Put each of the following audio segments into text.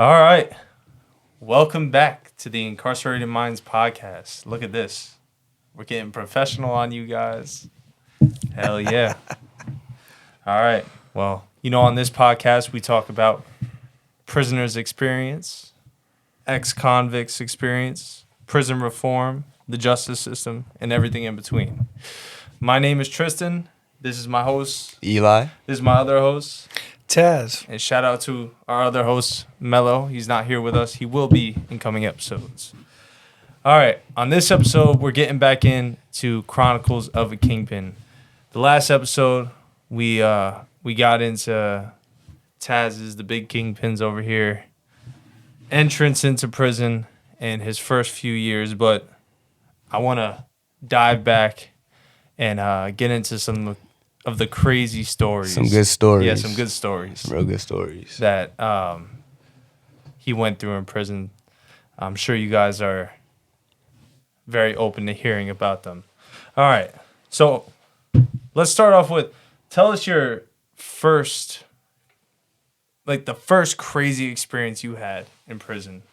All right. Welcome back to the Incarcerated Minds podcast. Look at this. We're getting professional on you guys. Hell yeah. All right. Well, on this podcast, we talk about prisoners' experience, ex-convicts' experience, prison reform, the justice system, and everything in between. My name is Tristan. This is my host. Eli. This is my other host. Taz. And shout out to our other host, Mello. He's not here with us. He will be in coming episodes. All right. On this episode, we're getting back into Chronicles of a KingPin. The last episode, we got into Taz's, the big kingpins over here, entrance into prison and his first few years. But I want to dive back and get into some of the crazy stories. Some good stories. Yeah, some good stories. Real good stories. That he went through in prison. I'm sure you guys are very open to hearing about them. All right. So let's start off with, tell us your first, the first crazy experience you had in prison.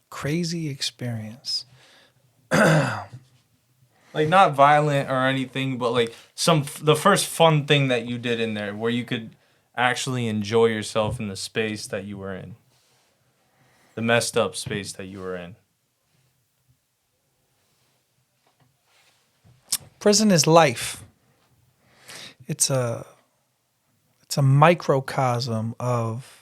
Crazy experience. Not violent or anything, but the first fun thing that you did in there where you could actually enjoy yourself in the space that you were in. The messed up space that you were in. Prison is life. It's a microcosm of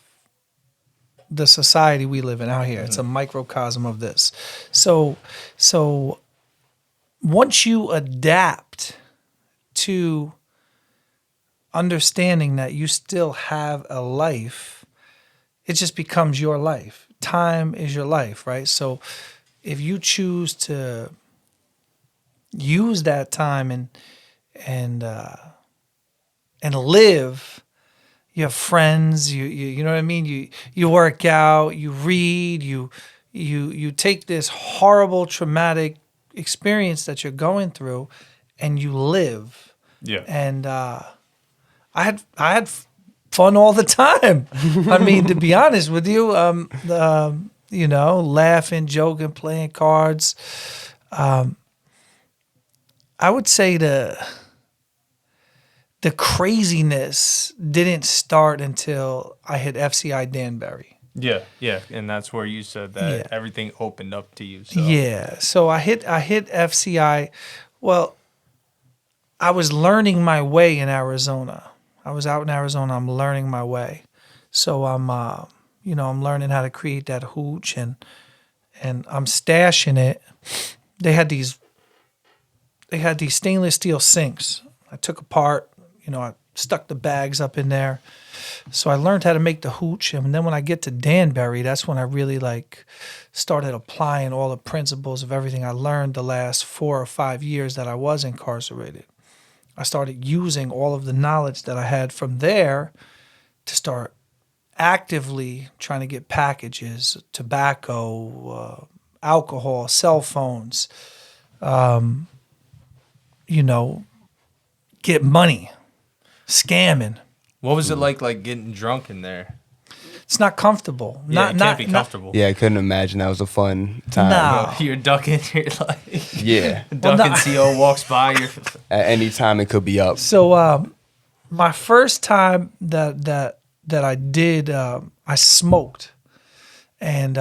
the society we live in out here. Mm-hmm. It's a microcosm of this. So once you adapt to understanding that you still have a life, it just becomes your life. Time is your life, right? So if you choose to use that time and live, you have friends, you know what I mean? You work out, you read, you take this horrible traumatic experience that you're going through and you live. Yeah. And I had fun all the time. I mean, to be honest with you, laughing, joking, playing cards. I would say the craziness didn't start until I hit FCI Danbury. Yeah, and that's where you said that everything opened up to you. So. Yeah, so I hit FCI. Well, I was learning my way in Arizona. I was out in Arizona. I'm learning my way, so I'm learning how to create that hooch, and I'm stashing it. They had these stainless steel sinks. I took apart. I stuck the bags up in there. So I learned how to make the hooch. And then when I get to Danbury, that's when I really started applying all the principles of everything I learned the last 4 or 5 years that I was incarcerated. I started using all of the knowledge that I had from there to start actively trying to get packages, tobacco, alcohol, cell phones, get money, scamming. What was it like getting drunk in there? It's not comfortable. Yeah, it can't be comfortable. Yeah, I couldn't imagine that was a fun time. No. You're ducking. You're yeah. Ducking. CO walks by. At any time, it could be up. So my first time that I did, I smoked, and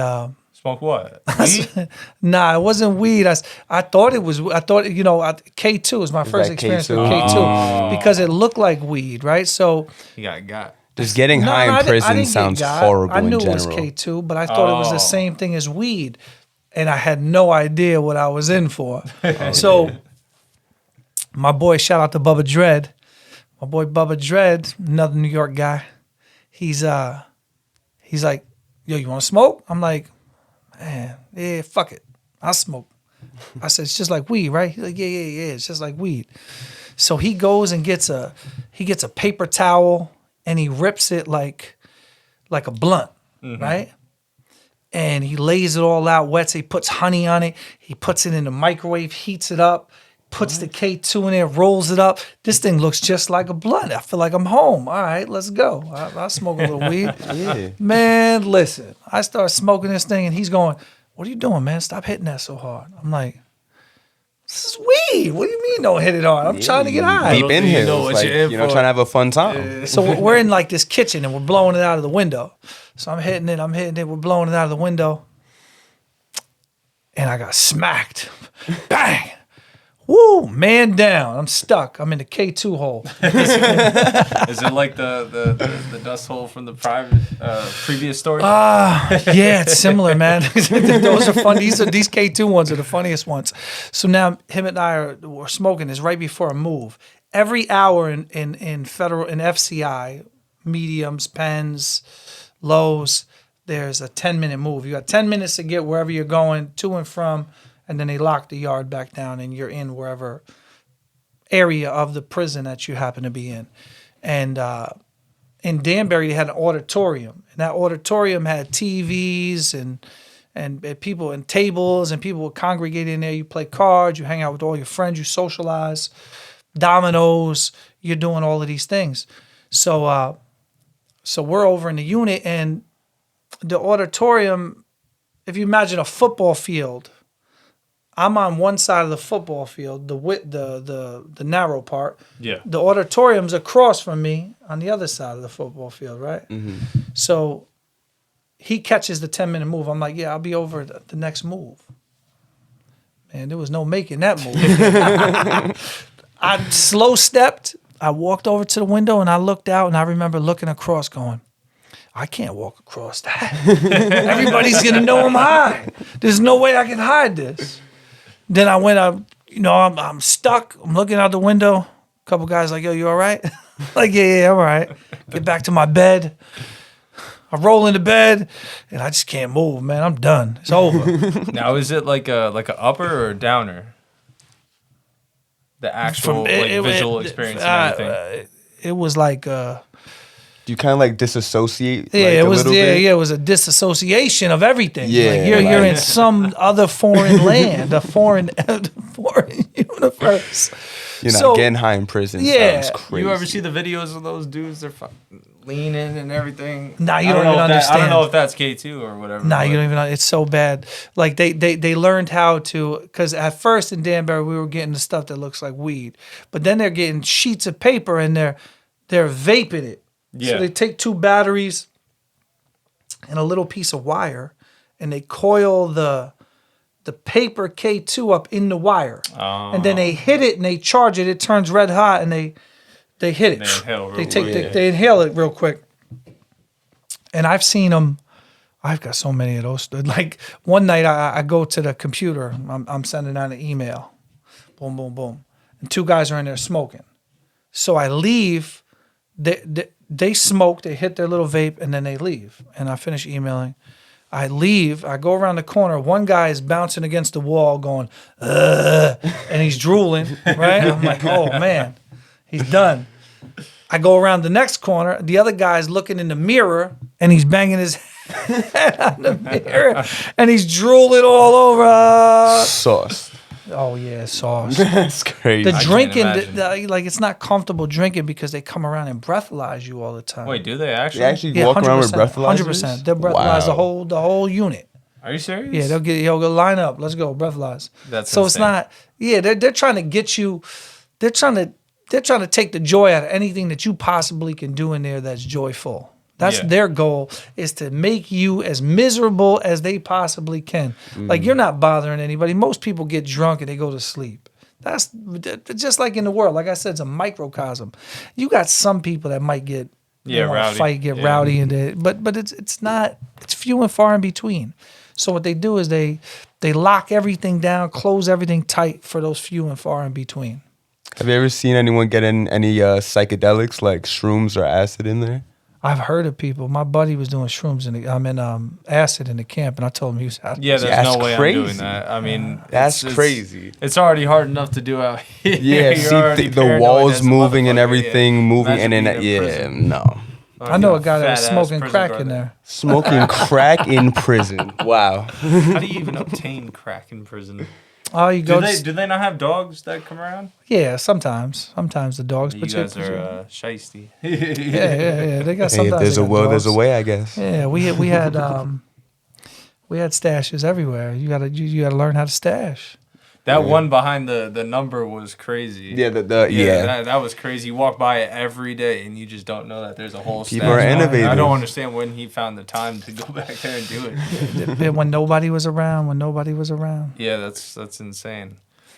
smoke what? Weed? Nah, it wasn't weed. I thought it was. I thought K2 was my first experience with K2 because it looked like weed, right? So you got. Just getting high in prison sounds horrible in general. I knew it was K2, but I thought it was the same thing as weed, and I had no idea what I was in for. So my boy, shout out to Bubba Dread, my boy Bubba Dread, another New York guy. He's like, yo, you want to smoke? I'm like, man, yeah, fuck it, I'll smoke. I said, it's just like weed, right? He's like, yeah, it's just like weed. So he goes and gets a paper towel and he rips it like a blunt, right? And he lays it all out, wets it, he puts honey on it, he puts it in the microwave, heats it up, puts the K2 in there, rolls it up. This thing looks just like a blunt. I feel like I'm home. All right, let's go. I smoke a little weed. Yeah. Man, listen. I start smoking this thing, and he's going, "What are you doing, man? Stop hitting that so hard." I'm like, "This is weed. What do you mean don't hit it hard? I'm trying to get high." Deep in here. Like, trying to have a fun time. So we're in like this kitchen, and we're blowing it out of the window. So I'm hitting it. We're blowing it out of the window. And I got smacked. Bang. Woo, man down. I'm stuck. I'm in the K2 hole. Is it like the dust hole from the previous story? Yeah, it's similar, man. Those are fun. These K2 ones are the funniest ones. So now him and I we're smoking this right before a move. Every hour in FCI, mediums, pens, lows, there's a 10-minute move. You got 10 minutes to get wherever you're going, to and from, and then they lock the yard back down and you're in wherever area of the prison that you happen to be in. And in Danbury, they had an auditorium. And that auditorium had TVs and people and tables, and people would congregate in there. You play cards, you hang out with all your friends, you socialize, dominoes, you're doing all of these things. So we're over in the unit, and the auditorium, if you imagine a football field, I'm on one side of the football field, the narrow part. Yeah. The auditorium's across from me on the other side of the football field, right? Mm-hmm. So he catches the 10-minute move. I'm like, yeah, I'll be over at the next move. Man, there was no making that move. I slow stepped. I walked over to the window and I looked out, and I remember looking across going, I can't walk across that. Everybody's going to know I'm high. There's no way I can hide this. Then I went up, I'm stuck. I'm looking out the window. A couple guys like, yo, you all right? Like, yeah, I'm all right. Get back to my bed. I roll into bed, and I just can't move, man. I'm done. It's over. Now, is it like a upper or a downer? The actual visual experience and everything. It was like... Do you kind of like disassociate? Yeah, like, it was. bit? It was a dissociation of everything. Yeah, like you're in some other foreign land, a foreign universe. You're not getting high in prison. Yeah, sounds crazy. You ever see the videos of those dudes? They're fucking leaning and everything. Nah, you don't even understand. I don't know if that's K2 or whatever. Nah, you don't even know. It's so bad. Like they learned how to, because at first in Danbury we were getting the stuff that looks like weed, but then they're getting sheets of paper and they're vaping it. Yeah. So they take 2 batteries and a little piece of wire, and they coil the paper K2 up in the wire. Oh. And then they hit it and they charge it. It turns red hot, and they hit it. They inhale it real quick. And I've seen them. I've got so many of those. Like one night I go to the computer. I'm sending out an email. Boom, boom, boom. And 2 guys are in there smoking. So I leave. They smoke, they hit their little vape, and then they leave. And I finish emailing. I leave. I go around the corner. One guy is bouncing against the wall going, and he's drooling, right? I'm like, oh, man, he's done. I go around the next corner. The other guy's looking in the mirror, and he's banging his head on the mirror, and he's drooling all over. Sauce. Oh, yeah, sauce. That's crazy. The drinking, like, it's not comfortable drinking because they come around and breathalyze you all the time. Wait, do they actually? They actually walk around with breathalyzers? 100%. They'll breathalyze the whole unit. Are you serious? Yeah, they'll go line up. Let's go, breathalyze. That's so insane. It's not. Yeah, they're trying to get you. They're trying to take the joy out of anything that you possibly can do in there that's joyful. That's their goal, is to make you as miserable as they possibly can. Like, you're not bothering anybody. Most people get drunk and they go to sleep. That's just like in the world. Like I said, it's a microcosm. You got some people that might get rowdy. Rowdy, but it's not. It's few and far in between. So what they do is they lock everything down, close everything tight for those few and far in between. Have you ever seen anyone get in any psychedelics like shrooms or acid in there? I've heard of people. My buddy was doing shrooms acid in the camp, and I told him he was out. Yeah, there's no way crazy. I'm doing that. I mean, that's crazy. It's already hard enough to do out here. Yeah, see the walls moving and everything moving, and then no. I know a guy that was smoking crack in there. Smoking crack in prison. Wow. How do you even obtain crack in prison? Oh, you go. Do they not have dogs that come around? Yeah, sometimes the dogs. You But guys are shiesty. yeah. They got Hey, sometimes. if there's they a got will, there's a dogs. way, I guess. Yeah, we had we had stashes everywhere. You gotta learn how to stash. That one behind the number was crazy. Yeah, That was crazy. You walk by it every day, and you just don't know that there's a whole People stash. are innovative. I don't understand when he found the time to go back there and do it. When nobody was around. Yeah, that's insane.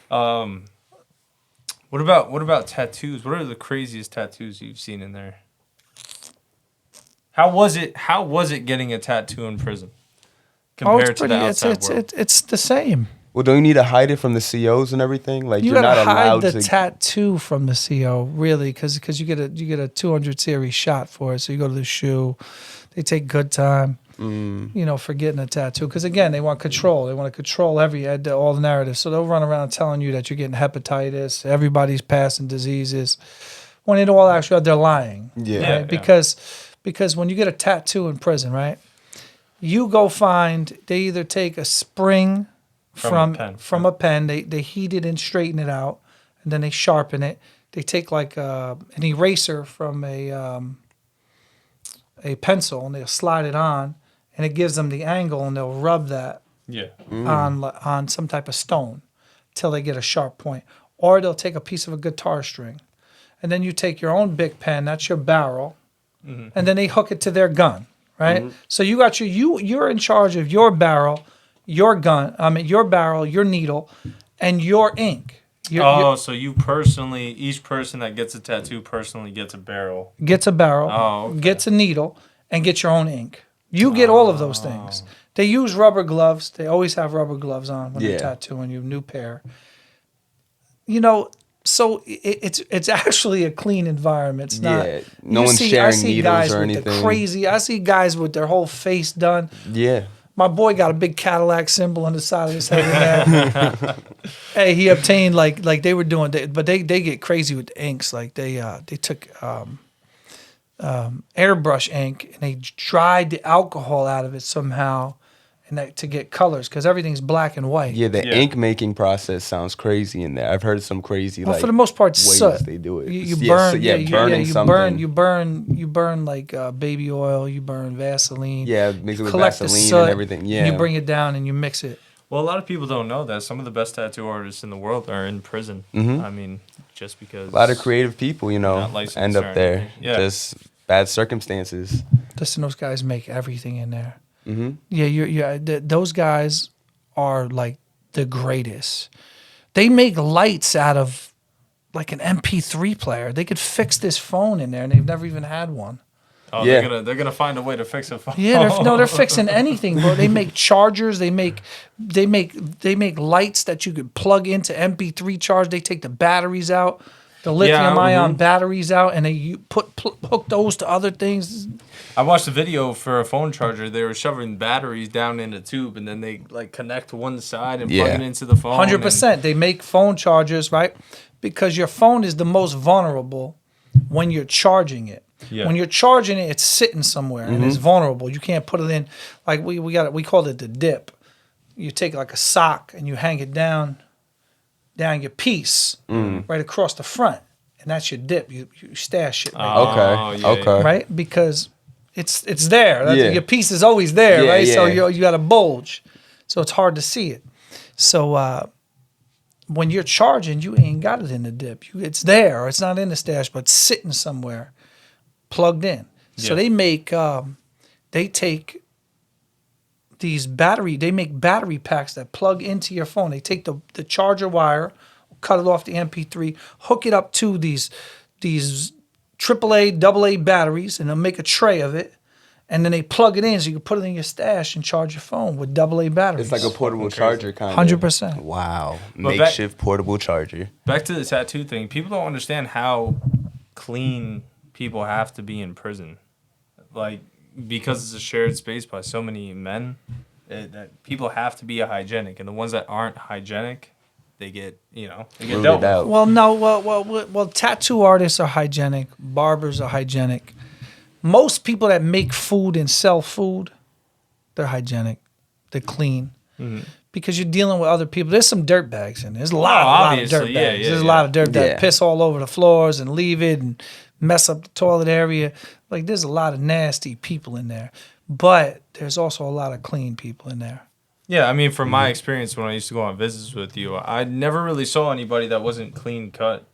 What about tattoos? What are the craziest tattoos you've seen in there? How was it getting a tattoo in prison compared to the outside world? It's the same. Well, don't you need to hide it from the COs and everything? Like You you're gotta not hide allowed the to. tattoo from the CO, really, because you get a 200 series shot for it. So you go to the shoe, they take good time, for getting a tattoo. Because again, they want control. They want to control all the narratives. So they'll run around telling you that you're getting hepatitis, everybody's passing diseases, when in all actuality they're lying. Yeah. Right? Because when you get a tattoo in prison, right, you go find they either take a spring from a pen. They heat it and straighten it out, and then they sharpen it. They take like an eraser from a pencil, and they'll slide it on, and it gives them the angle, and they'll rub that on some type of stone till they get a sharp point. Or they'll take a piece of a guitar string, and then you take your own Bic pen, that's your barrel, and then they hook it to their gun, right? So you got you're in charge of your barrel, your gun, your barrel, your needle, and your ink. So you personally, each person that gets a tattoo personally gets a barrel. Gets a barrel, okay. gets a needle, and gets your own ink. You get all of those things. They use rubber gloves. They always have rubber gloves on when they're tattooing you, new pair. So it's actually a clean environment. It's not. Yeah, no one's sharing needles or anything. I see guys with their whole face done. Yeah. My boy got a big Cadillac symbol on the side of his head. Hey, he obtained like they were doing, but they get crazy with the inks. Like they took airbrush ink and they dried the alcohol out of it somehow, and to get colors because everything's black and white. Yeah, the ink making process sounds crazy in there. I've heard some crazy for the most part, ways soot. they do it. You burn, burning something. You burn like baby oil. You burn Vaseline. Yeah, mix it with collect the Vaseline soot, and everything. Yeah, and you bring it down and you mix it. Well, a lot of people don't know that some of the best tattoo artists in the world are in prison. I mean, just because a lot of creative people, not licensed end or up there. anything. Yeah. Just bad circumstances. Listen, those guys make everything in there. Mm-hmm. Yeah, those guys are like the greatest. They make lights out of like an MP3 player. They could fix this phone in there, and they've never even had one. Oh, Yeah. they're gonna find a way to fix a phone. Yeah, they're fixing anything, bro. They make chargers. They make lights that you could plug into MP3 charge. They take the batteries out, the lithium-ion batteries out, and they hook those to other things. I watched a video for a phone charger. They were shoving batteries down in a tube, and then they like connect to one side and plug it into the phone. 100%. They make phone chargers, right? Because your phone is the most vulnerable when you're charging it. Yeah. When you're charging it, it's sitting somewhere and it's vulnerable. You can't put it in like we called it the dip. You take like a sock and you hang it down your piece right across the front, and that's your dip. You stash it. Right Okay. Right? Because it's there. Yeah. Your piece is always there, Yeah, right? yeah. So you got a bulge, so it's hard to see it. So when you're charging, you ain't got it in the dip. It's there, or it's not in the stash, but it's sitting somewhere, plugged in. So they make they take these they make battery packs that plug into your phone. They take the charger wire, cut it off the MP3, hook it up to these AAA, AA batteries, and they'll make a tray of it. And then they plug it in so you can put it in your stash and charge your phone with AA batteries. It's like a portable charger kind of. 100%. Wow. But Makeshift portable charger. Back to the tattoo thing. People don't understand how clean people have to be in prison. Like, because it's a shared space by so many men, that people have to be hygienic. And the ones that aren't hygienic, they get dealt with. Out. Well, tattoo artists are hygienic. Barbers are hygienic. Most people that make food and sell food, they're hygienic. They're clean. because you're dealing with other people. There's some dirt bags in there. There's a lot of dirt bags. There's a lot of dirt that piss all over the floors and leave it and mess up the toilet area. Like, there's a lot of nasty people in there. But there's also a lot of clean people in there. Yeah, I mean, from my experience when I used to go on visits with you, I never really saw anybody that wasn't clean cut.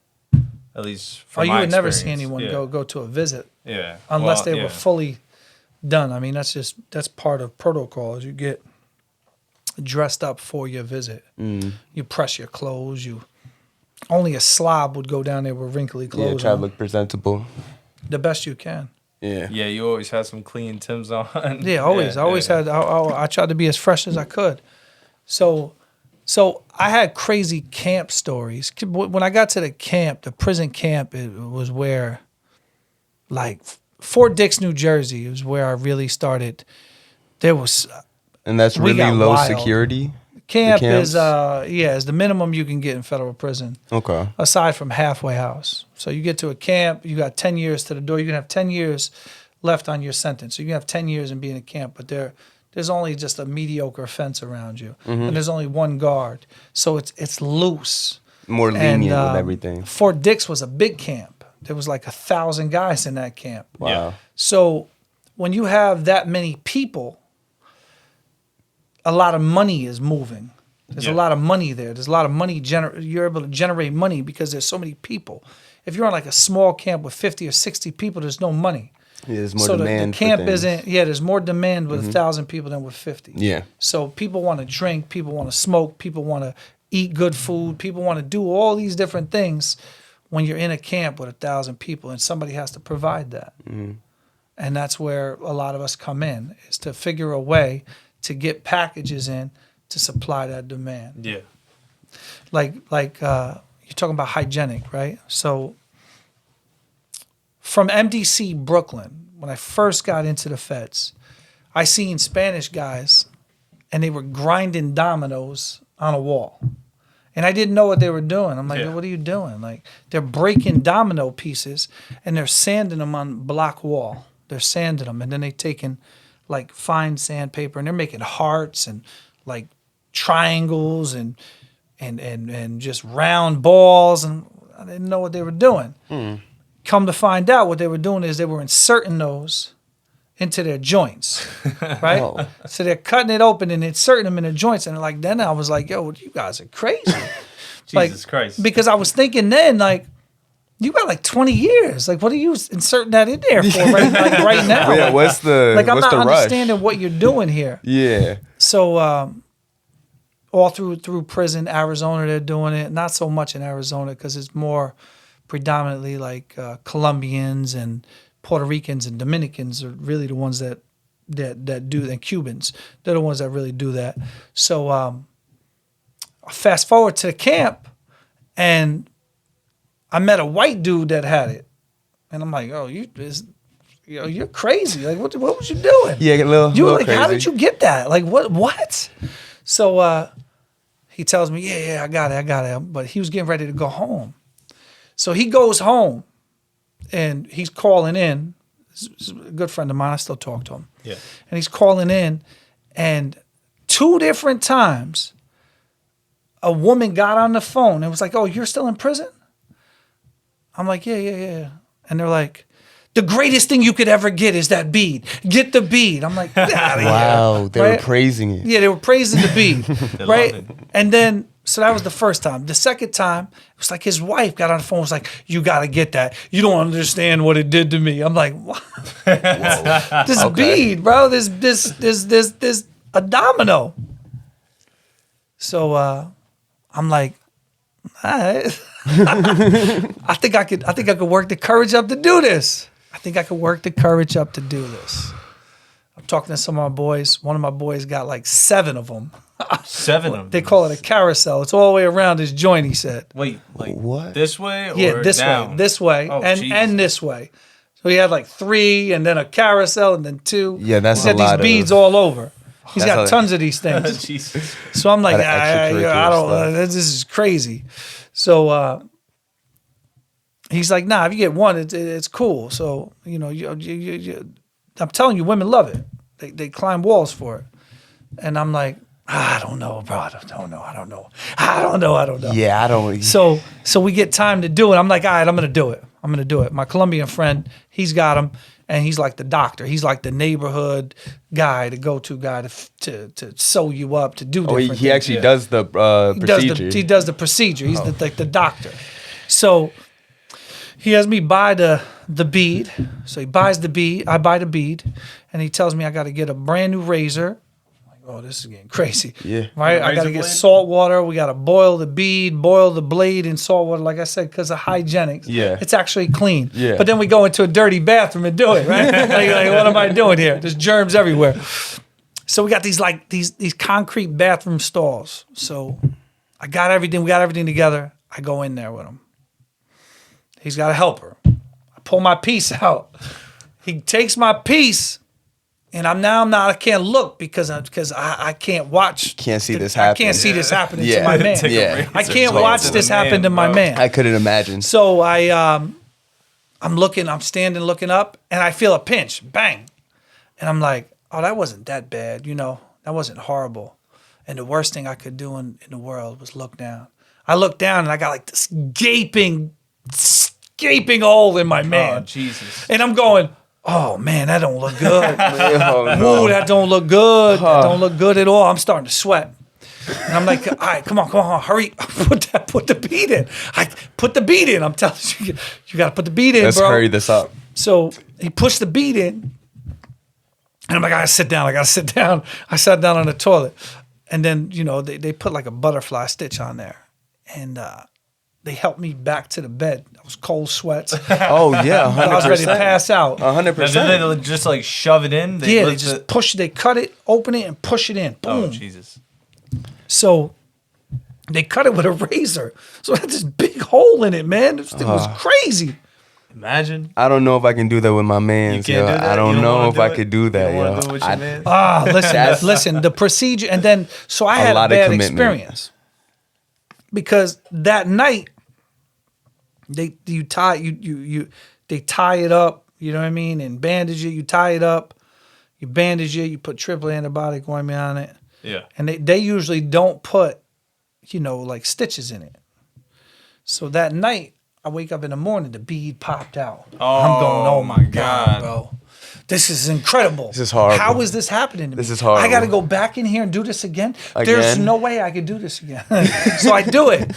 At least from my you would never experience. see anyone go to a visit. Yeah. Unless they were fully done. I mean, that's part of protocols. You get dressed up for your visit. You press your clothes. Only a slob would go down there with wrinkly clothes. Yeah, try to look presentable. The best you can. Yeah. Yeah, you always had some clean Timbs on. Yeah, always. I always had. I tried to be as fresh as I could. So I had crazy camp stories. When I got to the camp, the prison camp, it was where, like, Fort Dix, New Jersey, was where I really started. There was. And that's really low security? Camp is is the minimum you can get in federal prison. Okay. Aside from halfway house. So you get to a camp, you got 10 years to the door. You can have 10 years left on your sentence. So you can have 10 years and be in a camp, but there's only just a mediocre fence around you. And there's only one guard. So it's loose. More lenient with everything. Fort Dix was a big camp. There was like 1,000 guys in that camp. Wow. Yeah. So when you have that many people, a lot of money is moving. There's a lot of money there. There's a lot of money. You're able to generate money because there's so many people. If you're on like a small camp with 50 or 60 people, there's no money. Yeah, there's more so demand. The camp isn't. Yeah, there's more demand with 1,000 people than with 50. Yeah. So people want to drink. People want to smoke. People want to eat good food. People want to do all these different things when you're in a camp with 1,000 people, and somebody has to provide that. And that's where a lot of us come in, is to figure a way to get packages in to supply that demand. Yeah. Like you're talking about hygienic, right? So from MDC Brooklyn, when I first got into the feds, I seen Spanish guys and they were grinding dominoes on a wall. And I didn't know what they were doing. I'm like, what are you doing? Like, they're breaking domino pieces and they're sanding them on block wall. They're sanding them, and then they're taking like fine sandpaper and they're making hearts and like triangles and just round balls, and I didn't know what they were doing. Come to find out, what they were doing is they were inserting those into their joints, right? Oh. So they're cutting it open and inserting them in their joints, and like then I was like, yo, you guys are crazy. Jesus Christ. Because I was thinking then, like, you got like 20 years. Like, what are you inserting that in there for right now? Yeah, what's the like, I'm what's not the rush? understanding what you're doing here. Yeah. So all through prison, Arizona, they're doing it. Not so much in Arizona because it's more predominantly like Colombians and Puerto Ricans and Dominicans are really the ones that do, and Cubans. They're the ones that really do that. So fast forward to the camp, and I met a white dude that had it, and I'm like, oh, you're crazy. Like, what was you doing? Yeah, a little. You little like, crazy. how did you get that? Like, what? So he tells me, yeah, I got it. But he was getting ready to go home. So he goes home, and he's calling in. He's a good friend of mine. I still talk to him. Yeah. And he's calling in, and 2 different times, a woman got on the phone and was like, oh, you're still in prison? I'm like, yeah. And they're like, the greatest thing you could ever get is that bead. Get the bead. I'm like, get out of here. Wow, they Right? were praising it. Yeah, they were praising the bead, right? love it. And then, so that was the first time. The second time, it was like his wife got on the phone, was like, you got to get that. You don't understand what it did to me. I'm like, what? This bead, bro. This a domino. So I'm like, all right. I think I could work the courage up to do this. I'm talking to some of my boys. One of my boys got like 7 of them. 7 of them. They call it a carousel. It's all the way around his joint, he said. Wait, like What? this way or Yeah, this down? way, this way, Oh, and Jesus. this way. So he had like 3, and then a carousel, and then 2. Yeah, that's He's got a lot these beads of- all over. He's That's got a- tons of these things. Jesus. So I'm like, Lot of extracurricular I don't. stuff. This is crazy. So he's like, nah, if you get 1, it's cool. So you I'm telling you, women love it. They climb walls for it. And I'm like, I don't know, bro. I don't know. Yeah, I don't. So we get time to do it. I'm like, all right, I'm gonna do it. My Colombian friend, he's got him, and he's like the doctor. He's like the neighborhood guy, the go-to guy to sew you up, to do different things. He actually does the procedure. He does the procedure. He's the doctor. So he has me buy the bead. So he buys the bead. I buy the bead, and he tells me I got to get a brand new razor. Oh, this is getting crazy. Yeah. Right? I got to get salt water. We got to boil the bead, boil the blade in salt water, like I said, because of hygienics. Yeah. It's actually clean. Yeah. But then we go into a dirty bathroom and do it, right? like, what am I doing here? There's germs everywhere. So we got these concrete bathroom stalls. So I got everything. We got everything together. I go in there with him. He's got a helper. I pull my piece out. He takes my piece. And I can't look because I can't watch. Can't see this happen. I can't see this happening to my man. Yeah. I can't watch this happen to my man. I couldn't imagine. So I'm standing looking up, and I feel a pinch, bang. And I'm like, oh, that wasn't that bad, that wasn't horrible. And the worst thing I could do in the world was look down. I looked down, and I got like this gaping hole in my man. Oh, Jesus. And I'm going, oh man, that don't look good. Oh, no. Ooh, that don't look good. That don't look good at all. I'm starting to sweat. And I'm like, all right, come on, hurry. Put the bead in. I put the bead in. I'm telling you, you got to put the bead in, Let's bro. hurry this up. So he pushed the bead in. And I'm like, I gotta sit down. I sat down on the toilet. And then, they put like a butterfly stitch on there. And they helped me back to the bed. I was cold sweats. Oh yeah, 100%. I was ready to pass out. 100%. Now, did they just like shove it in? They just push. They cut it, open it, and push it in. Boom. Oh, Jesus. So they cut it with a razor. So it had this big hole in it, man. It was crazy. Imagine. I don't know if I can do that with my mans. You can't do that? I don't know if I could do that. You don't wanna do it with your man? Listen, the procedure, and then so I had a lot of bad commitment. experience because that night they tie it up, you know what I mean, and bandage it. You tie it up, you bandage it, you put triple antibiotic ointment on it. Yeah. And they usually don't put, like stitches in it. So that night, I wake up in the morning, the bead popped out. Oh, I'm going, oh my God. God, bro. This is incredible. This is horrible. How is this happening to me? This is horrible. I got to go back in here and do this again? There's no way I could do this again. So I do it.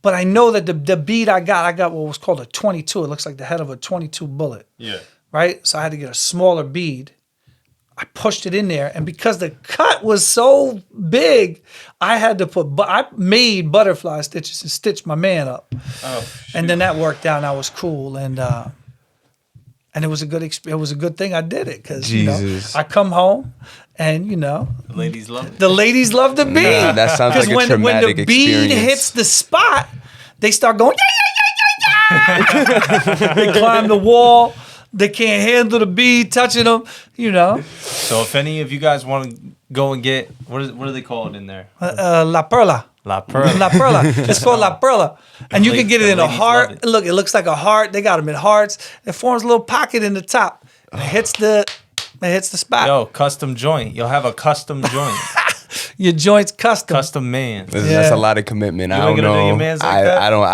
But I know that the bead I got what was called a 22. It looks like the head of a 22 bullet. Yeah. Right? So I had to get a smaller bead. I pushed it in there, and because the cut was so big, I had to I made butterfly stitches and stitched my man up. Oh, and then that worked out, and I was cool, and it was a good it was a good thing I did it because I come home, and the ladies love it. the ladies love the bead. Nah, that sounds like a when traumatic the bead experience. hits the spot, they start going yeah. They climb the wall. They can't handle the bead touching them, So if any of you guys want to go and get, what do they call it in there? La Perla. La Perla. La Perla. It's called La Perla. And you can get it in a ladies love heart. it. Look, it looks like a heart. They got them in hearts. It forms a little pocket in the top. And it hits the spot. Yo, custom joint. You'll have a custom joint. Your joint's custom. Custom man. That's a lot of commitment. I ain't don't gonna do know. your mans like that? I don't.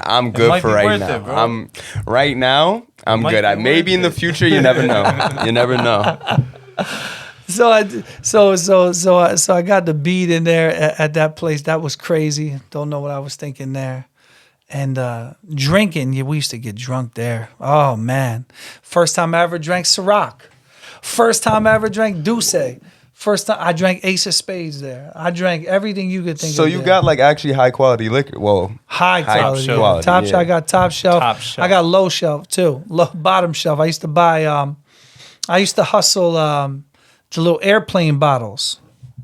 I'm good might for be right worth now. it, bro. Right now. I'm might good. be Maybe worth in the it. future, you never know. You never know. So I got the bead in there at that place. That was crazy. Don't know what I was thinking there. And drinking, we used to get drunk there. Oh man. First time I ever drank Ciroc. First time I ever drank Douce. First time I drank Ace of Spades there. I drank everything you could think of. So you there. got like actually high quality liquor. Whoa. High quality. quality, Top yeah. shelf. I got top shelf. Top shelf. I got low shelf too. Bottom shelf. I used to buy. I used to hustle the little airplane bottles.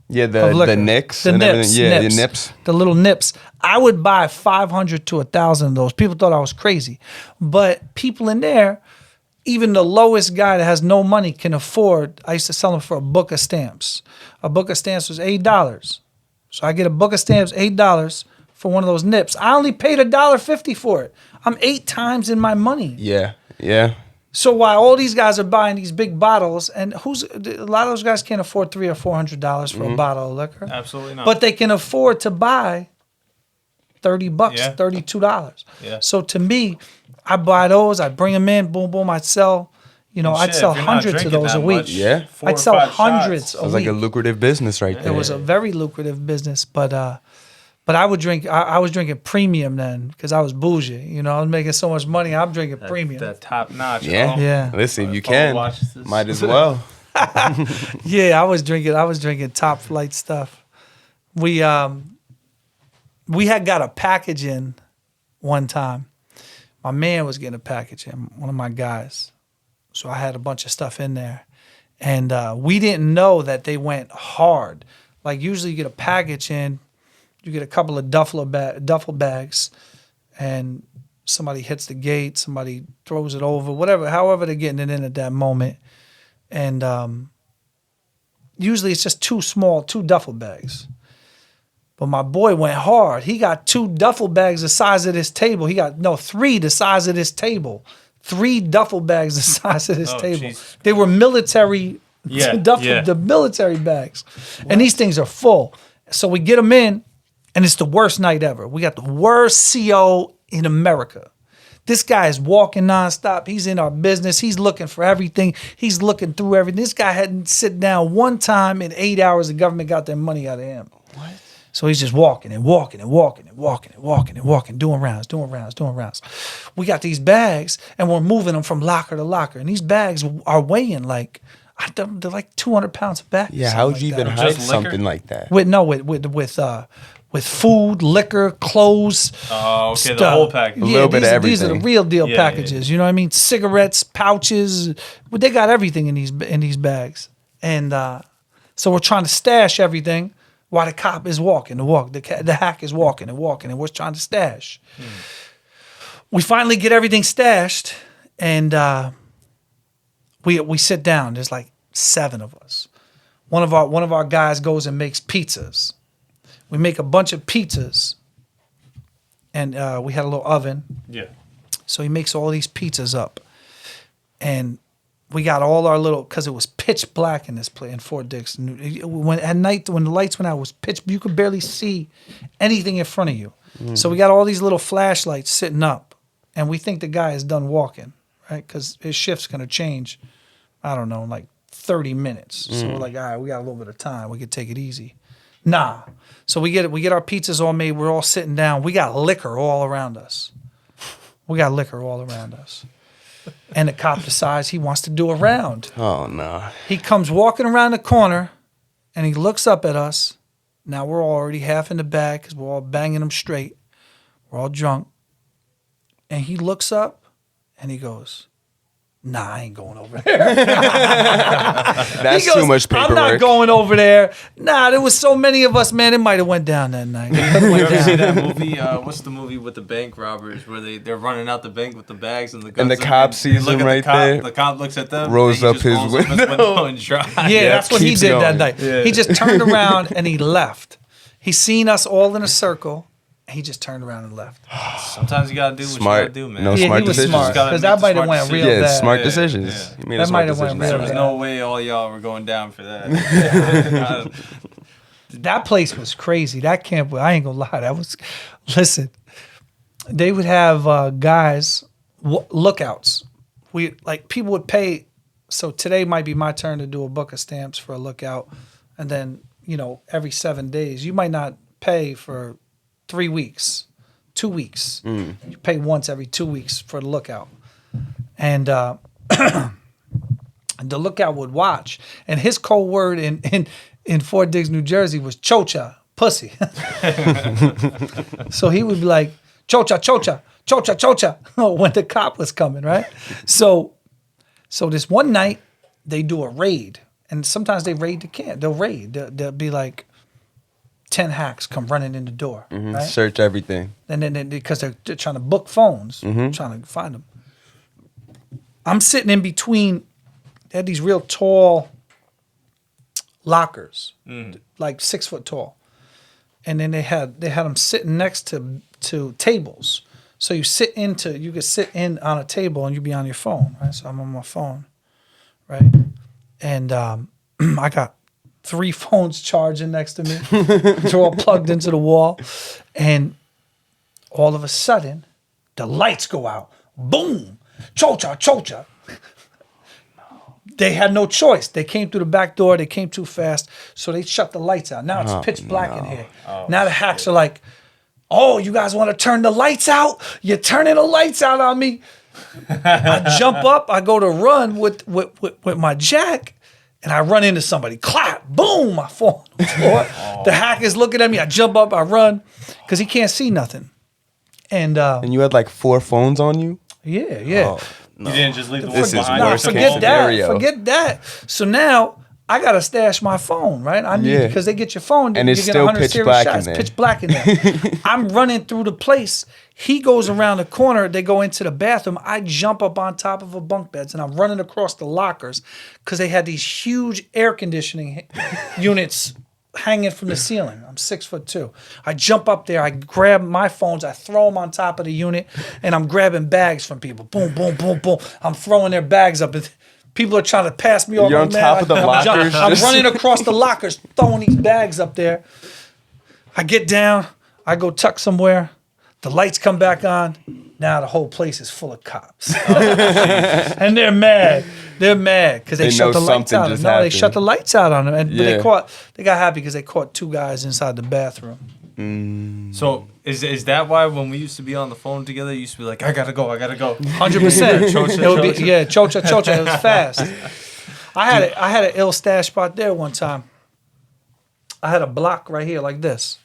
Yeah, of the liquor. nicks. The and nips. everything. Yeah, nips. the nips. The little nips. I would buy 500 to 1,000 of those. People thought I was crazy, but people in there, even the lowest guy that has no money can afford. I used to sell them for a book of stamps. A book of stamps was $8. So I get a book of stamps, $8 for one of those nips. I only paid $1.50 for it. I'm 8 times in my money. Yeah. So while all these guys are buying these big bottles, and a lot of those guys can't afford $300 or $400 for a bottle of liquor. Absolutely not. But they can afford to buy $30, Yeah. $32. Yeah. So to me, I buy those, I bring them in, boom, boom, I sell. I'd sell if you're not hundreds of drinking those a that week. much, Yeah. 4 or I'd sell 5 hundreds shots. a Sounds like a week. lucrative business right It there. was a very lucrative business, but I would drink. I was drinking premium then because I was bougie. I was making so much money. I'm drinking premium. That top notch. Yeah. Oh. Yeah. Listen, you Paul can. watches this. Might as well. Yeah, I was drinking top flight stuff. We had got a package in one time. My man was getting a package in, one of my guys. So I had a bunch of stuff in there. And we didn't know that they went hard. Like usually you get a package in, you get a couple of duffel bags, and somebody hits the gate, somebody throws it over, however they're getting it in at that moment. And usually it's just two duffel bags. But my boy went hard. He got 2 duffel bags the size of this table. 3 the size of this table. 3 duffel bags the size of this table. Geez. They were military the military bags. What? And these things are full. So we get them in, and it's the worst night ever. We got the worst CO in America. This guy is walking nonstop. He's in our business. He's looking for everything. He's looking through everything. This guy hadn't sit down one time in 8 hours. The government got their money out of him. What? So he's just walking and walking and walking and walking and walking and walking, doing rounds. We got these bags, and we're moving them from locker to locker. And these bags are weighing they're like 200 pounds of bags. Yeah, how would you even hide Just something liquor? like that? With food, liquor, clothes. Oh, okay, stuff. the whole package. A little bit of These are the everything. real deal Yeah, packages. yeah. You know what I mean? Cigarettes, pouches. Well, they got everything in these bags. And so we're trying to stash everything while the cop is walking. The hack is walking, and we're trying to stash. We finally get everything stashed, and we sit down. There's like 7 of us. One of our guys goes and makes pizzas. We make a bunch of pizzas, and we had a little oven. Yeah. So he makes all these pizzas up, and we got all our little, because it was pitch black in this place in Fort Dix. At night, when the lights went out, it was pitch. You could barely see anything in front of you. So we got all these little flashlights sitting up, and we think the guy is done walking, right? Because his shift's gonna change. I don't know, in like 30 minutes. So we're like, all right, we got a little bit of time. We could take it easy. Nah. So we get our pizzas all made. We're all sitting down. We got liquor all around us. And the cop decides he wants to do a round. Oh, no. He comes walking around the corner, and he looks up at us. Now we're already half in the bag because we're all banging them straight. We're all drunk. And he looks up, and he goes, nah, I ain't going over there. That's He goes, too much paperwork. I'm not going over there. Nah, there was so many of us, man. It might have went down that night. You ever see that movie? What's the movie with the bank robbers where they're running out the bank with the bags and the guns? And the cop sees look them at right the cop, there. The cop looks at them. Rolls and he up just his rolls up window. and drives. Yeah, that's what he keeps did that going. night. Yeah. He just turned around and he left. He seen us all in a circle, and he just turned around and left. Sometimes you gotta do what Smart. you gotta do, man. No, Yeah, smart he was decisions. smart Gotta because make that the might have smart went decisions. real Yeah, bad. smart Yeah, decisions. yeah. You made That a smart might have went decision. real There there. was bad. no way all y'all were going down for that. That place was crazy. That camp, I ain't gonna lie. Listen, they would have guys, lookouts. People would pay. So today might be my turn to do a book of stamps for a lookout. And then, every 7 days, you might not pay for 3 weeks, 2 weeks. You pay once every 2 weeks for the lookout. And the lookout would watch. And his code word in Fort Dix, New Jersey was chocha, pussy. So he would be like, chocha, chocha, chocha, chocha, when the cop was coming, right? So this one night, they do a raid. And sometimes they raid the camp. They'll raid. They'll be like 10 hacks come running in the door, right? Search everything. And then because they're trying to book phones, trying to find them. I'm sitting in between. They had these real tall lockers, like 6 foot tall, and then they had them sitting next to tables. So you could sit in on a table and you be on your phone, right? So I'm on my phone, right? And I got 3 phones charging next to me. They're all plugged into the wall. And all of a sudden, the lights go out. Boom! Chocha, chocha. They had no choice. They came through the back door. They came too fast. So they shut the lights out. Now it's pitch black in here. Now the hacks are like, oh, you guys want to turn the lights out? You're turning the lights out on me. I jump up. I go to run with my jack. And I run into somebody. Clap. Boom. My phone. The hack is looking at me. I jump up. I run. Because he can't see nothing. And you had like 4 phones on you? Yeah. Oh, You didn't just leave the This one is behind? worst case scenario. Forget that. So now I gotta stash my phone, right? I need because they get your phone and you it's get still 100 pitch series black shots. in there. Pitch black in there. I'm running through the place. He goes around the corner. They go into the bathroom. I jump up on top of a bunk beds and I'm running across the lockers because they had these huge air conditioning units hanging from the ceiling. I'm 6'2". I jump up there. I grab my phones. I throw them on top of the unit, and I'm grabbing bags from people. Boom, boom, boom, boom. I'm throwing their bags up. People are trying to pass me off. You're on top of the lockers. I'm running across the lockers, throwing these bags up there. I get down. I go tuck somewhere. The lights come back on. Now the whole place is full of cops, and they're mad. They're mad because they shut the lights out. No, they shut the lights out on them, but they got happy because they caught 2 guys inside the bathroom. So is that why when we used to be on the phone together, you used to be like, I gotta go. 100%. Chocha, It would be chocha. It was fast. I had an ill stash spot there one time. I had a block right here like this,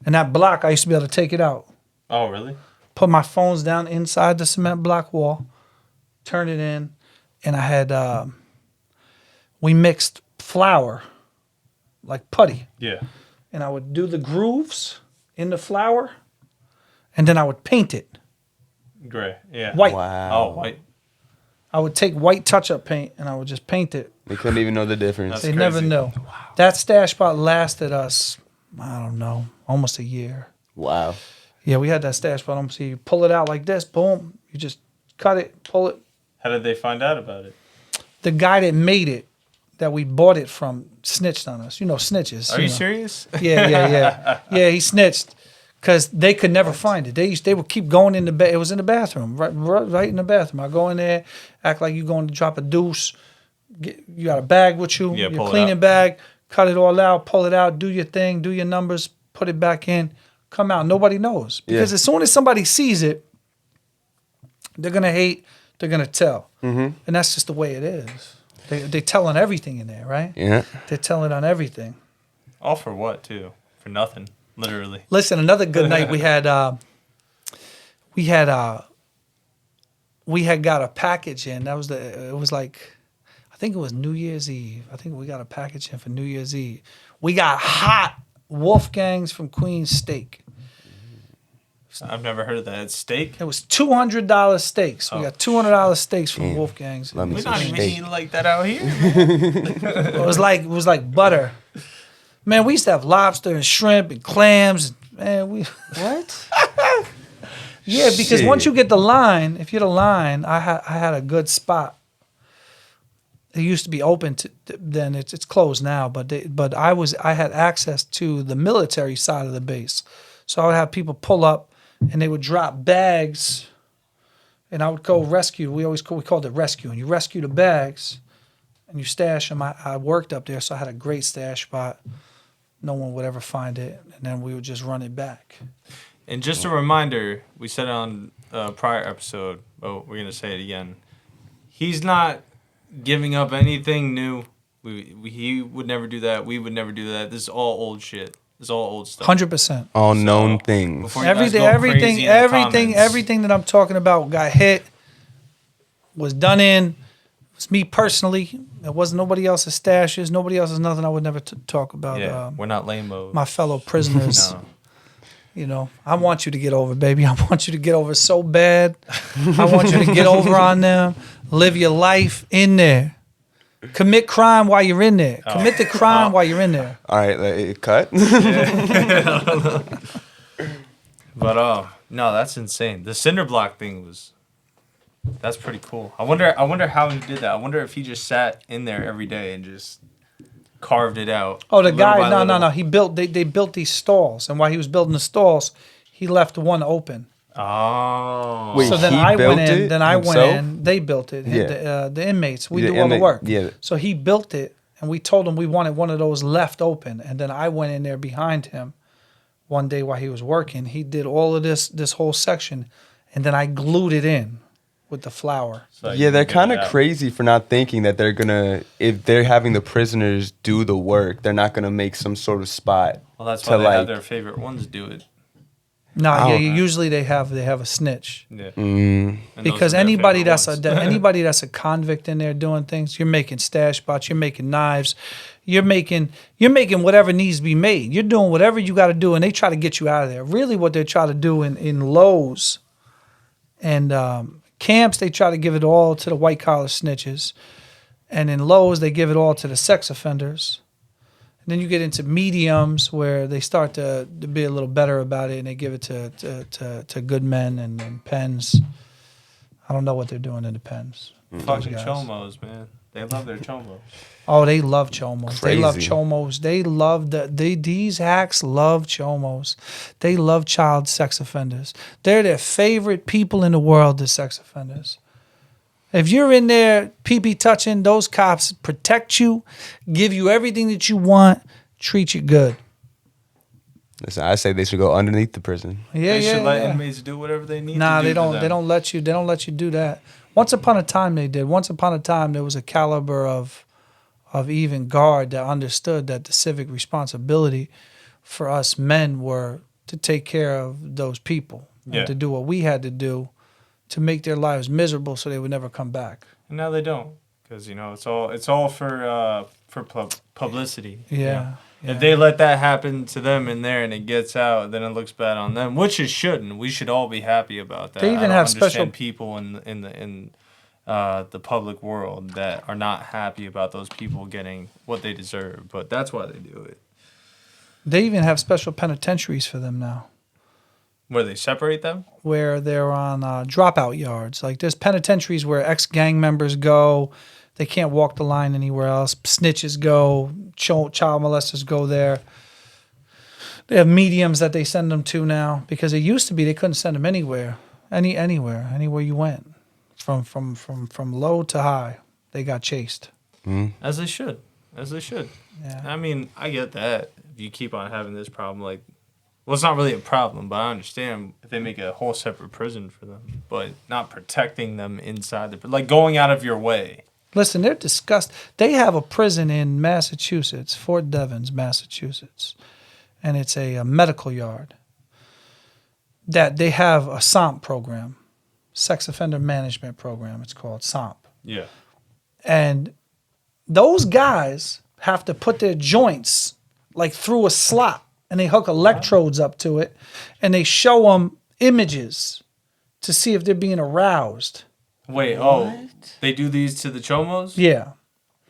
and that block I used to be able to take it out. Oh, really? Put my phones down inside the cement block wall, turn it in, and I had we mixed flour like putty. Yeah. And I would do the grooves in the flour, and then I would paint it. Gray. Yeah. White. Wow. Oh, white. I would take white touch-up paint, and I would just paint it. They couldn't even know the difference. That's They crazy. never knew. Wow. That stash spot lasted us, I don't know, almost a year. Wow. Yeah, we had that stash spot almost a year. You pull it out like this, boom. You just cut it, pull it. How did they find out about it? The guy that made it, that we bought it from, snitched on us. You know, snitches. Are you know. serious? Yeah. Yeah, he snitched because they could never find it. They would keep going in the bed. It was in the bathroom, right in the bathroom. I go in there, act like you going to drop a deuce. You got a bag with you, Yeah, your cleaning bag. Cut it all out, pull it out, do your thing, do your numbers, put it back in, come out. Nobody knows because as soon as somebody sees it, they're gonna hate. They're gonna tell, and that's just the way it is. They tell on everything in there, right? Yeah. They're telling on everything. All for what, too? For nothing, literally. Listen, another good night we had got a package in. It was like, I think it was New Year's Eve. I think we got a package in for New Year's Eve. We got hot Wolfgangs from Queen's Steak. I've never heard of that. It's steak? It was $200 steaks. We got $200 steaks from Wolfgangs. Let me We're see not even steak. eating like that out here. It was like butter. Man, we used to have lobster and shrimp and clams. Man, What? yeah, because Shit. once you get the line, if you're the line, I had a good spot. It used to be open then it's closed now, but I had access to the military side of the base, so I would have people pull up and they would drop bags, and I would go rescue. We called it rescue, and you rescue the bags, and you stash them. I worked up there, so I had a great stash spot. No one would ever find it, and then we would just run it back. And just a reminder, we said it on a prior episode, but we're going to say it again. He's not giving up anything new. He would never do that. We would never do that. This is all old shit. This is all old stuff. 100%. All known things. Before you guys go crazy in the comments. Everything that I'm talking about got hit, was done in. It was me personally. It wasn't nobody else's stashes, nobody else's nothing. I would never talk about Yeah, we're not lame-o. my fellow prisoners. No. You know, I want you to get over, baby. I want you to get over so bad. I want you to get over on them. Live your life in there. Commit crime while you're in there. Commit the crime while you're in there. All right, cut. But No, that's insane. The cinder block thing that's pretty cool. I wonder how he did that. I wonder if he just sat in there every day and just carved it out. Oh, the little guy, by no. little. He built, they built these stalls. And while he was building the stalls, he left one open. Oh. Wait, So then he I built went in. it Then I went himself? in. They built it. Yeah. The inmates. We The do all the inmate- work. yeah. So he built it, and we told him we wanted one of those left open. And then I went in there behind him one day while he was working. He did all of this whole section, and then I glued it in with the flour. So Yeah, you they're can get kind it of out. crazy for not thinking that they're gonna, if they're having the prisoners do the work, they're not gonna make some sort of spot. Well, that's to why they have like- their favorite ones do it. No, I yeah, don't- usually they have a snitch. Yeah. Mm, And those Because are their anybody favorite that's ones. anybody that's a convict in there doing things, you're making stash spots, you're making knives, you're making whatever needs to be made. You're doing whatever you got to do, and they try to get you out of there. Really, what they try to do in Lowe's and camps, they try to give it all to the white collar snitches, and in Lowe's they give it all to the sex offenders. And then you get into mediums where they start to be a little better about it, and they give it to good men and pens. I don't know what they're doing in the pens. Fucking guys. chomos, man. They love their chomos. Oh, they love chomos. They love Crazy. chomos. They love these hacks love chomos. They love child sex offenders. They're their favorite people in the world, the sex offenders. If you're in there pee-pee touching, those cops protect you, give you everything that you want, treat you good. listen, I say they should go underneath the prison. Yeah, They should let yeah. inmates do whatever they need Nah, to do. they don't. to They them. don't let you. They don't let you do that. Once upon a time, they did. Once upon a time, there was a caliber of even guard that understood that the civic responsibility for us men were to take care of those people Yeah. and to do what we had to do to make their lives miserable, so they would never come back. And now they don't, because it's all for publicity. you know? Yeah. If they let that happen to them in there and it gets out, then it looks bad on them, which it shouldn't. We should all be happy about that. They even I don't have understand special- people in the public world that are not happy about those people getting what they deserve, but that's why they do it. They even have special penitentiaries for them now, Where they separate them? where they're on dropout yards. Like there's penitentiaries where ex-gang members go. They can't walk the line anywhere else. Snitches go. Child molesters go there. They have mediums that they send them to now, because it used to be they couldn't send them anywhere, anywhere you went, from low to high. They got chased. As they should. Yeah. I mean, I get that. If you keep on having this problem, like, well, it's not really a problem, but I understand if they make a whole separate prison for them, but not protecting them inside like going out of your way. Listen, they're disgusted. They have a prison in Massachusetts, Fort Devens, Massachusetts, and it's a medical yard. That they have a SOMP program, sex offender management program. It's called SOMP, Yeah. and those guys have to put their joints like through a slot, and they hook electrodes up to it, and they show them images to see if they're being aroused. Wait, they do these to the chomos? Yeah.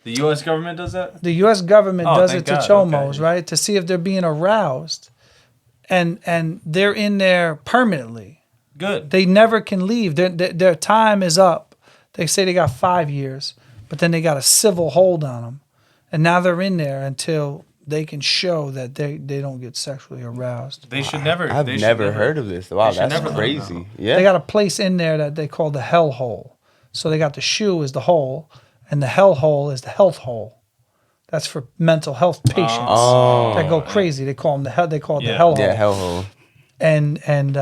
The U.S. government does that? The U.S. government Oh, does thank it to God, chomos, okay. right? To see if they're being aroused. And they're in there permanently. Good. They never can leave. Their time is up. They say they got 5 years, but then they got a civil hold on them. And now they're in there until they can show that they don't get sexually aroused. They should never. I've they should never heard of this. Wow, they should that's never let them crazy. know. Yeah. They got a place in there that they call the hell hole. So they got the shoe is the hole, and the hell hole is the health hole. That's for mental health patients Oh. that go crazy. They call them the hell. They call it the Yeah. hell hole. Yeah, hellhole. And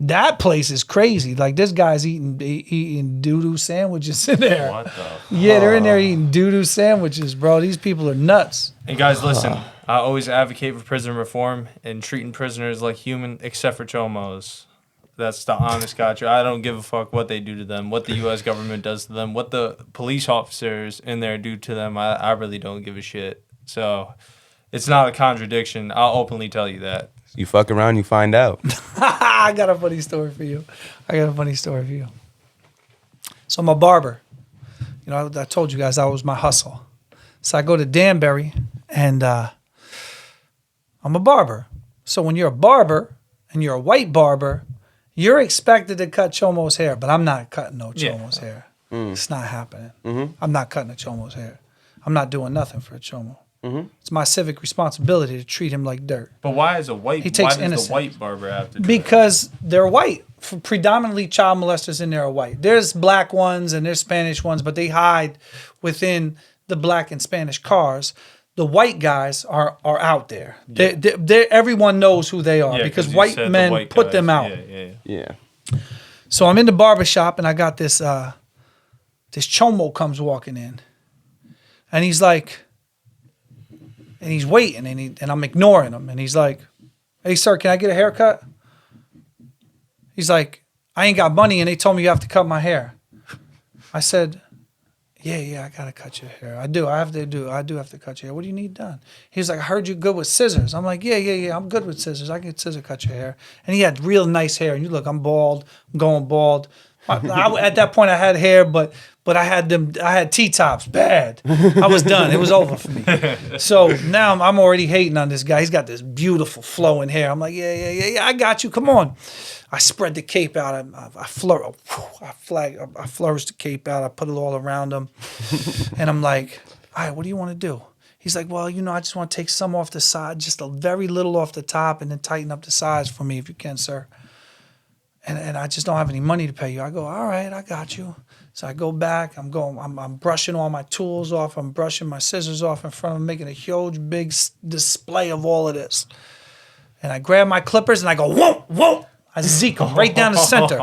that place is crazy. Like this guy's eating doo-doo sandwiches in there. What the? Yeah, they're in there eating doo-doo sandwiches, bro. These people are nuts. And guys, listen. I always advocate for prison reform and treating prisoners like human, except for chomos. That's the honest gotcha. I don't give a fuck what they do to them, what the U.S. government does to them, what the police officers in there do to them. I really don't give a shit. So it's not a contradiction. I'll openly tell you that. You fuck around, you find out. I got a funny story for you. So I'm a barber. You know, I told you guys that was my hustle. So I go to Danbury, and I'm a barber. So when you're a barber and you're a white barber, you're expected to cut Chomo's hair, but I'm not cutting no Chomo's hair. It's not happening. I'm not cutting a Chomo's hair. I'm not doing nothing for a Chomo. It's my civic responsibility to treat him like dirt. But why is a white? He takes why does innocent. the white barber have to do Because they're white. Predominantly child molesters in there are white. There's black ones and there's Spanish ones, but they hide within the black and Spanish cars. The white guys are out there. Everyone knows who they are that? because you white said the men white put guys. them out. Yeah. So I'm in the barber shop and I got this this Chomo comes walking in. And he's like, and he's waiting and I'm ignoring him. And he's like, "Hey sir, can I get a haircut?" He's like, "I ain't got money and they told me you have to cut my hair." I said, Yeah, I gotta cut your hair. I do have to cut your hair. What do you need done? He was like, "I heard you're good with scissors." I'm like, yeah, I'm good with scissors. I can scissor cut your hair. And he had real nice hair. And you look, I'm bald. I'm going bald. At that point, I had hair, but I had T-tops. Bad. I was done. It was over for me. So now I'm already hating on this guy. He's got this beautiful flowing hair. I'm like, yeah, I got you. Come on. I spread the cape out. I flourished the cape out. I put it all around him. And I'm like, "All right, what do you want to do?" He's like, "Well, I just want to take some off the side, just a very little off the top, and then tighten up the sides for me if you can, sir. And I just don't have any money to pay you." I go, "All right, I got you." So I go back. I'm brushing all my tools off. I'm brushing my scissors off in front of him, making a huge, big display of all of this. And I grab my clippers and I go, whoa. I zeke him right down the center.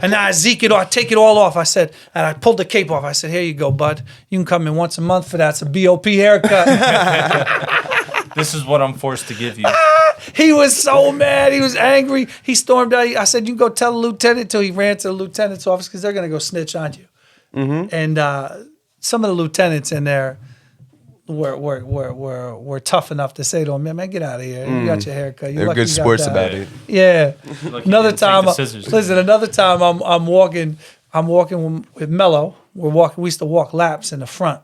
And then I zeke it off, take it all off. I said, and I pulled the cape off. I said, "Here you go, bud. You can come in once a month for that. It's a BOP haircut." This is what I'm forced to give you. He was so mad. He was angry. He stormed out. I said, "You can go tell the lieutenant." Till he ran to the lieutenant's office because they're going to go snitch on you. And some of the lieutenants in there were tough enough to say to him, "Man, get out of here. You got your haircut. They're good sports about it. Yeah. Lucky Another you didn't take time, the scissors. listen. Another time, I'm walking with Mello. We used to walk laps in the front.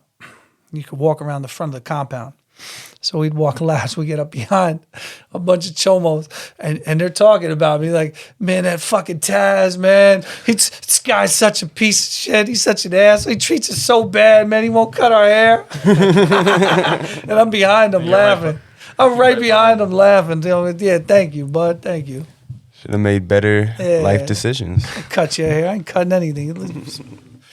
You could walk around the front of the compound. So we'd walk laps. We get up behind a bunch of chomos, and they're talking about me like, "Man, that fucking Taz, man. This guy's such a piece of shit. He's such an ass. He treats us so bad, man. He won't cut our hair." And I'm behind them laughing. I'm right behind them laughing. Yeah, thank you, bud. Thank you. Should have made better life decisions. Cut your hair. I ain't cutting anything.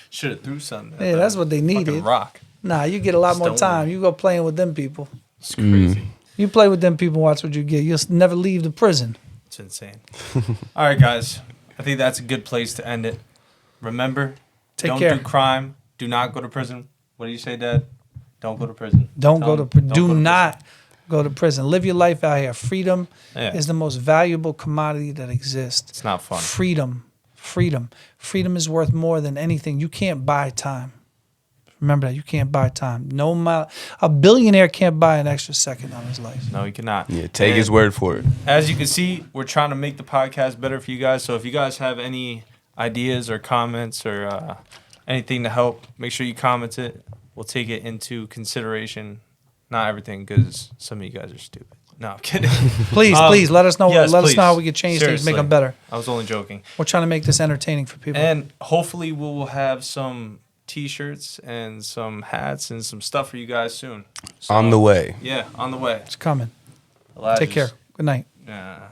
Should have threw something. Yeah, that's what they needed. Rock. Nah, you get a lot more Stone. time. You go playing with them people. It's crazy. You play with them people, watch what you get. You'll never leave the prison. It's insane. All right, guys. I think that's a good place to end it. Remember, Take don't care. do crime. Do not go to prison. What do you say, Dad? Don't go to prison. Don't Tell go him, to don't do go to not go to prison. Live your life out here. Freedom Yeah. is the most valuable commodity that exists. It's not fun. Freedom is worth more than anything. You can't buy time. Remember that. You can't buy time. A billionaire can't buy an extra second on his life. No, you cannot. Yeah, take his word for it. As you can see, we're trying to make the podcast better for you guys. So if you guys have any ideas or comments or anything to help, make sure you comment it. We'll take it into consideration. Not everything, because some of you guys are stupid. No, I'm kidding. Please let us know. Yes, let us please. know how we can change things, make Seriously. them better. I was only joking. We're trying to make this entertaining for people. And hopefully we will have some T-shirts and some hats and some stuff for you guys soon. So, On the way. Yeah, on the way. It's coming. Elijah's- Take care. Good night. Yeah.